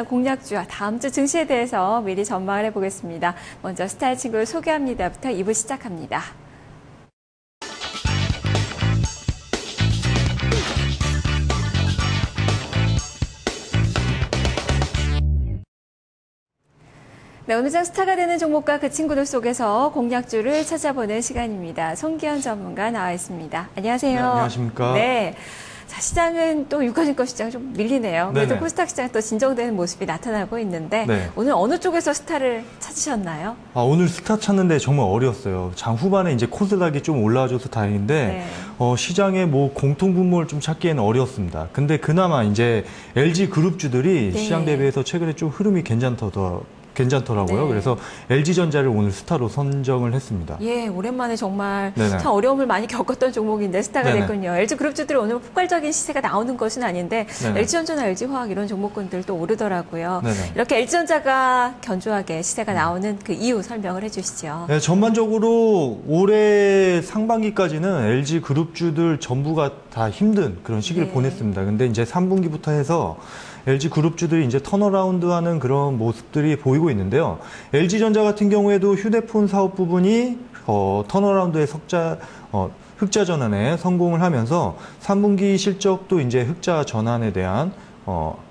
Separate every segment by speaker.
Speaker 1: 공약주와 다음 주 증시에 대해서 미리 전망을 해보겠습니다. 먼저 스타일 친구를 소개합니다부터 2부 시작합니다. 네, 오늘 장 스타가 되는 종목과 그 친구들 속에서 공약주를 찾아보는 시간입니다. 송기현 전문가 나와 있습니다. 안녕하세요.
Speaker 2: 네, 안녕하십니까.
Speaker 1: 네. 자, 시장은 또 유가증권 시장 좀 밀리네요. 그래도
Speaker 2: 네네.
Speaker 1: 코스닥 시장 또 진정되는 모습이 나타나고 있는데
Speaker 2: 네.
Speaker 1: 오늘 어느 쪽에서 스타를 찾으셨나요?
Speaker 2: 오늘 스타 찾는데 정말 어려웠어요. 장 후반에 이제 코스닥이 좀 올라와줘서 다행인데
Speaker 1: 네.
Speaker 2: 시장에 뭐 공통 분모를 좀 찾기에는 어려웠습니다. 근데 그나마 이제 LG 그룹주들이
Speaker 1: 네.
Speaker 2: 시장 대비해서 최근에 좀 흐름이 괜찮더라고요.
Speaker 1: 네.
Speaker 2: 그래서 LG전자를 오늘 스타로 선정을 했습니다.
Speaker 1: 예, 오랜만에 정말
Speaker 2: 네네.
Speaker 1: 참 어려움을 많이 겪었던 종목인데 스타가
Speaker 2: 네네.
Speaker 1: 됐군요. LG 그룹주들이 오늘 폭발적인 시세가 나오는 것은 아닌데
Speaker 2: 네네.
Speaker 1: LG전자나 LG화학 이런 종목군들도 오르더라고요.
Speaker 2: 네네.
Speaker 1: 이렇게 LG전자가 견조하게 시세가 나오는 그 이유 설명을 해주시죠.
Speaker 2: 네, 전반적으로 올해 상반기까지는 LG 그룹주들 전부가 다 힘든 그런 시기를
Speaker 1: 네.
Speaker 2: 보냈습니다. 근데 이제 3분기부터 해서 LG 그룹주들이 이제 턴어라운드하는 그런 모습들이 보이고 있는데요. LG전자 같은 경우에도 휴대폰 사업 부분이 턴어라운드의 흑자 전환에 성공을 하면서 3분기 실적도 이제 흑자 전환에 대한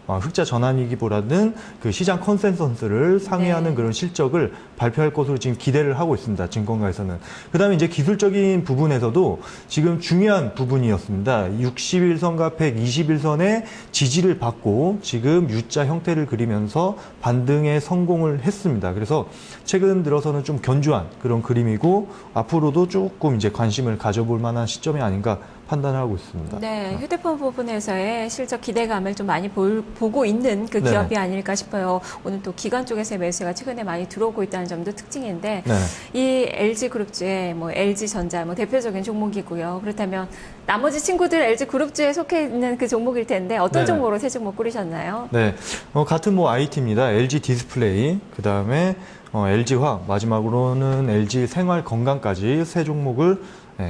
Speaker 2: 흑자 전환이기보다는 그 시장 컨센서스를 상회하는
Speaker 1: 네.
Speaker 2: 그런 실적을 발표할 것으로 지금 기대를 하고 있습니다. 증권가에서는. 그다음에 이제 기술적인 부분에서도 지금 중요한 부분이었습니다. 60일선과 120일선의 지지를 받고 지금 U자 형태를 그리면서 반등에 성공을 했습니다. 그래서 최근 들어서는 좀 견조한 그런 그림이고 앞으로도 조금 이제 관심을 가져볼 만한 시점이 아닌가 판단을 하고 있습니다.
Speaker 1: 네, 휴대폰 부분에서의 실적 기대감을 좀 많이 보고 있는 그
Speaker 2: 네.
Speaker 1: 기업이 아닐까 싶어요. 오늘 또 기관 쪽에서의 매수가 최근에 많이 들어오고 있다는 점도 특징인데
Speaker 2: 네.
Speaker 1: 이 LG그룹주의 뭐 LG전자 뭐 대표적인 종목이고요. 그렇다면 나머지 친구들 LG그룹주에 속해 있는 그 종목일 텐데 어떤
Speaker 2: 네.
Speaker 1: 종목으로 새 종목 꾸리셨나요?
Speaker 2: 네, 같은 뭐 IT입니다. LG 디스플레이, 그 다음에 LG화학, 마지막으로는 LG 생활건강까지 세 종목을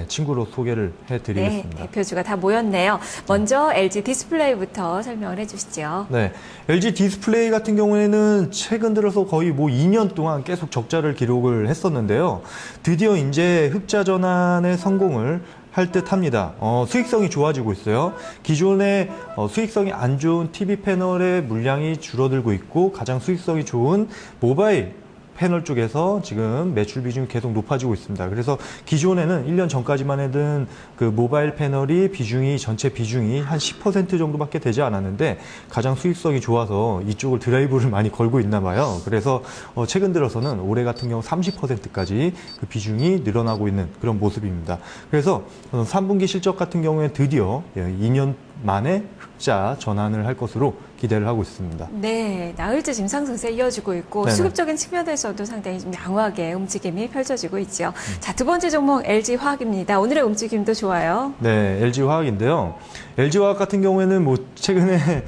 Speaker 2: 친구로 소개를 해드리겠습니다.
Speaker 1: 네, 대표주가 다 모였네요. 먼저 LG 디스플레이부터 설명을 해주시죠.
Speaker 2: 네, LG 디스플레이 같은 경우에는 최근 들어서 거의 뭐 2년 동안 계속 적자를 기록을 했었는데요. 드디어 이제 흑자 전환에 성공을 할 듯 합니다. 수익성이 좋아지고 있어요. 기존에 수익성이 안 좋은 TV 패널의 물량이 줄어들고 있고 가장 수익성이 좋은 모바일 패널 쪽에서 지금 매출 비중이 계속 높아지고 있습니다. 그래서 기존에는 1년 전까지만 해도 그 모바일 패널이 전체 비중이 한 10% 정도밖에 되지 않았는데 가장 수익성이 좋아서 이쪽을 드라이브를 많이 걸고 있나 봐요. 그래서 최근 들어서는 올해 같은 경우 30%까지 그 비중이 늘어나고 있는 그런 모습입니다. 그래서 3분기 실적 같은 경우에 드디어 2년 만에 흑자 전환을 할 것으로 기대를 하고 있습니다.
Speaker 1: 네, 나흘째 지금 상승세 이어지고 있고
Speaker 2: 네네.
Speaker 1: 수급적인 측면에서도 상당히 좀 양호하게 움직임이 펼쳐지고 있죠. 자, 두 번째 종목 LG화학입니다. 오늘의 움직임도 좋아요.
Speaker 2: 네, LG화학인데요. LG화학 같은 경우에는 뭐 최근에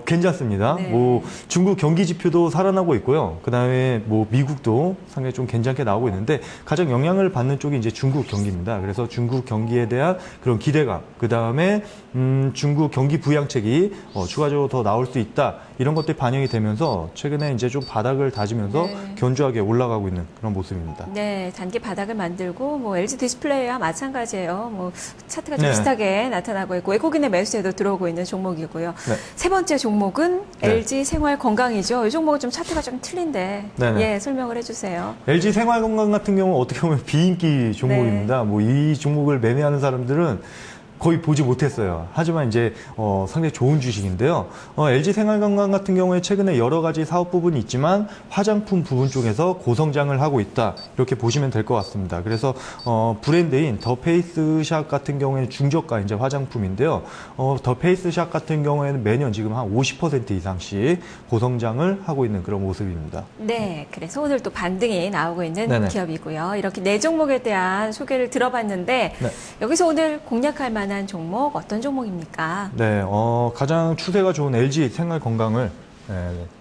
Speaker 2: 괜찮습니다.
Speaker 1: 네.
Speaker 2: 뭐 중국 경기 지표도 살아나고 있고요. 그다음에 뭐 미국도 상당히 좀 괜찮게 나오고 있는데 가장 영향을 받는 쪽이 이제 중국 경기입니다. 그래서 중국 경기에 대한 그런 기대감, 그다음에 중국 경기 부양책이 추가적으로 더 나올 수 있다. 이런 것들이 반영이 되면서 최근에 이제 좀 바닥을 다지면서
Speaker 1: 네.
Speaker 2: 견조하게 올라가고 있는 그런 모습입니다.
Speaker 1: 네, 단기 바닥을 만들고 뭐 LG 디스플레이와 마찬가지예요. 뭐 차트가 좀
Speaker 2: 네.
Speaker 1: 비슷하게 나타나고 있고 외국인의 매수에도 들어오고 있는 종목이고요.
Speaker 2: 네.
Speaker 1: 세 번째 종목은
Speaker 2: 네.
Speaker 1: LG 생활건강이죠. 이 종목은 좀 차트가 좀 틀린데
Speaker 2: 네네.
Speaker 1: 예, 설명을 해주세요.
Speaker 2: LG 생활건강 같은 경우는 어떻게 보면 비인기 종목입니다. 뭐 이 종목을 매매하는 사람들은 거의 보지 못했어요. 하지만 이제 상당히 좋은 주식인데요. LG 생활건강 같은 경우에 최근에 여러 가지 사업 부분이 있지만 화장품 부분 쪽에서 고성장을 하고 있다. 이렇게 보시면 될 것 같습니다. 그래서 브랜드인 더 페이스샵 같은 경우에는 중저가 이제 화장품인데요. 더 페이스샵 같은 경우에는 매년 지금 한 50% 이상씩 고성장을 하고 있는 그런 모습입니다.
Speaker 1: 네, 그래서 오늘 또 반등이 나오고 있는
Speaker 2: 네네.
Speaker 1: 기업이고요. 이렇게 네 종목에 대한 소개를 들어봤는데
Speaker 2: 네.
Speaker 1: 여기서 오늘 공략할 만한 종목 어떤 종목입니까?
Speaker 2: 네, 가장 추세가 좋은 LG 생활건강을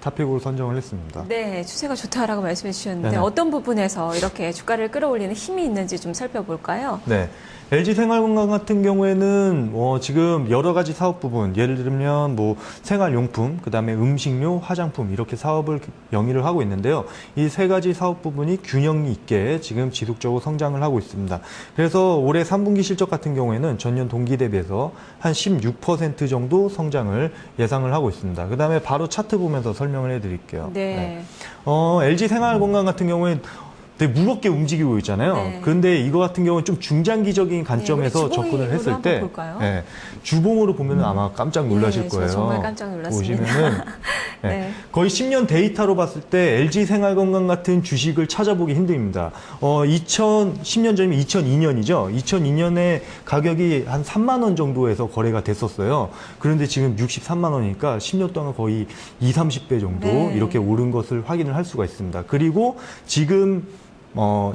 Speaker 2: 탑픽으로 선정을 했습니다.
Speaker 1: 네, 추세가 좋다라고 말씀해 주셨는데
Speaker 2: 네네.
Speaker 1: 어떤 부분에서 이렇게 주가를 끌어올리는 힘이 있는지 좀 살펴볼까요?
Speaker 2: 네. LG생활건강 같은 경우에는 지금 여러 가지 사업 부분, 예를 들면 뭐 생활용품, 그다음에 음식료, 화장품 이렇게 사업을 영위를 하고 있는데요. 이 세 가지 사업 부분이 균형 있게 지금 지속적으로 성장을 하고 있습니다. 그래서 올해 3분기 실적 같은 경우에는 전년 동기 대비해서 한 16% 정도 성장을 예상을 하고 있습니다. 그다음에 바로 차트 보면서 설명을 해드릴게요.
Speaker 1: 네.
Speaker 2: LG생활건강 같은 경우에 되게 무겁게 움직이고 있잖아요.
Speaker 1: 네.
Speaker 2: 그런데 이거 같은 경우는 좀 중장기적인 관점에서
Speaker 1: 우리
Speaker 2: 접근을 했을
Speaker 1: 주봉으로
Speaker 2: 때,
Speaker 1: 한번 볼까요?
Speaker 2: 주봉으로 보면 아마 깜짝 놀라실
Speaker 1: 네,
Speaker 2: 거예요.
Speaker 1: 저 정말 깜짝 놀랐습니다.
Speaker 2: 보시면은
Speaker 1: 네.
Speaker 2: 거의 10년 데이터로 봤을 때 LG생활건강 같은 주식을 찾아보기 힘듭니다. 10년 전이면 2002년이죠. 2002년에 가격이 한 3만 원 정도에서 거래가 됐었어요. 그런데 지금 63만 원이니까 10년 동안 거의 20-30배 정도
Speaker 1: 네.
Speaker 2: 이렇게 오른 것을 확인을 할 수가 있습니다. 그리고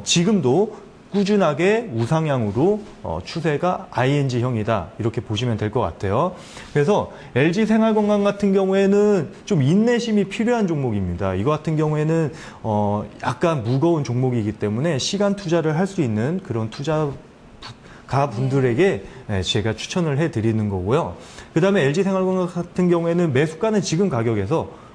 Speaker 2: 지금도 꾸준하게 우상향으로 추세가 ING형이다 이렇게 보시면 될 것 같아요. 그래서 LG생활건강 같은 경우에는 좀 인내심이 필요한 종목입니다. 이거 같은 경우에는 약간 무거운 종목이기 때문에 시간 투자를 할 수 있는 그런 투자가 분들에게 제가 추천을 해드리는 거고요. 그 다음에 LG생활건강 같은 경우에는 매수가는 지금 가격에서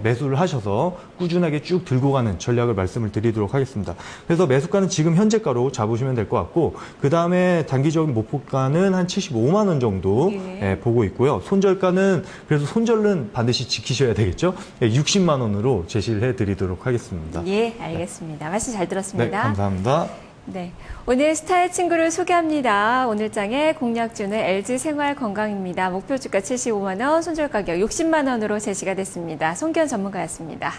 Speaker 2: 매수를 하셔서 꾸준하게 쭉 들고 가는 전략을 말씀을 드리도록 하겠습니다. 그래서 매수가는 지금 현재가로 잡으시면 될 것 같고, 그 다음에 단기적인 목표가는 한 75만 원 정도 보고 있고요. 손절가는 그래서 손절은 반드시 지키셔야 되겠죠. 60만 원으로 제시를 해드리도록 하겠습니다.
Speaker 1: 예, 알겠습니다. 말씀 잘 들었습니다.
Speaker 2: 네, 감사합니다.
Speaker 1: 네, 오늘 스타의 친구를 소개합니다. 오늘 장의 공략주는 LG생활건강입니다. 목표 주가 75만 원, 손절 가격 60만 원으로 제시가 됐습니다. 송기현 전문가였습니다.